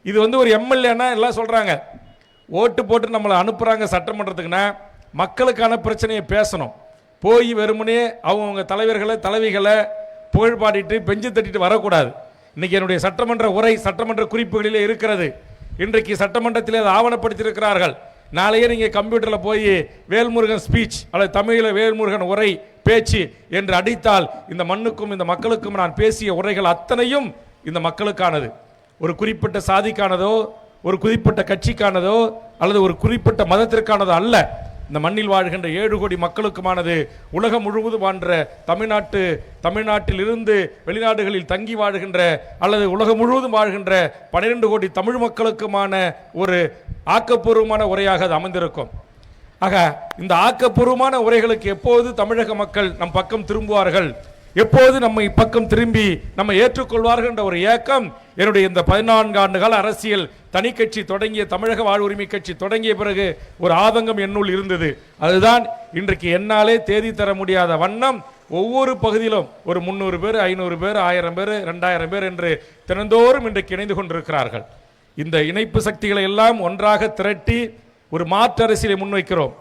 இது ஒரு எம்எல்ஏன்னா எல்லாம் சொல்கிறாங்க, ஓட்டு போட்டு நம்மளை அனுப்புகிறாங்க சட்டமன்றத்துக்குன்னா மக்களுக்கான பிரச்சனையை பேசணும். போய் வெறுமனே அவங்க தலைவர்களை தலைவிகளை புகழ் பாடிட்டு பெஞ்சு தட்டிட்டு வரக்கூடாது. இன்றைக்கி என்னுடைய சட்டமன்ற உரை சட்டமன்ற குறிப்புகளிலே இருக்கிறது. இன்றைக்கு சட்டமன்றத்தில் அதை ஆவணப்படுத்தியிருக்கிறார்கள். நாளையே நீங்கள் கம்ப்யூட்டரில் போய் வேல்முருகன் ஸ்பீச் அல்லது தமிழில் வேல்முருகன் உரை பேச்சு என்று அடித்தால் இந்த மண்ணுக்கும் இந்த மக்களுக்கும் நான் பேசிய உரைகள் அத்தனையும் இந்த மக்களுக்கானது. ஒரு குறிப்பிட்ட சாதிக்கானதோ ஒரு குறிப்பிட்ட கட்சிக்கானதோ அல்லது ஒரு குறிப்பிட்ட மதத்திற்கானதோ அல்ல. இந்த மண்ணில் வாழ்கின்ற 7 கோடி மக்களுக்குமானது. உலகம் முழுவதும் வாழ்கின்ற தமிழ்நாட்டில் இருந்து வெளிநாடுகளில் தங்கி வாழ்கின்ற அல்லது உலகம் முழுவதும் வாழ்கின்ற 12 கோடி தமிழ் மக்களுக்குமான ஒரு ஆக்கப்பூர்வமான உரையாக அது அமைந்திருக்கும். ஆக இந்த ஆக்கப்பூர்வமான உரைகளுக்கு எப்போது தமிழக மக்கள் நம் பக்கம் திரும்புவார்கள், எப்போது நம்மை பக்கம் திரும்பி நம்ம ஏற்றுக்கொள்வார்கள் என்ற ஒரு ஏக்கம் என்னுடைய இந்த 14 ஆண்டு கால அரசியல் தனி கட்சி தொடங்கிய தமிழக வாழ்வுரிமை கட்சி தொடங்கிய பிறகு ஒரு ஆதங்கம் என்னுள் இருந்தது. அதுதான் இன்றைக்கு என்னாலே தேதி தர முடியாத வண்ணம் ஒவ்வொரு பகுதியிலும் ஒரு 300 பேர் 500 பேர் 1000 பேர் 2000 பேர் என்று தினந்தோறும் இன்றைக்கு இணைந்து கொண்டிருக்கிறார்கள். இந்த இணைப்பு சக்திகளை எல்லாம் ஒன்றாக திரட்டி ஒரு மாற்று அரசியலை முன்வைக்கிறோம்.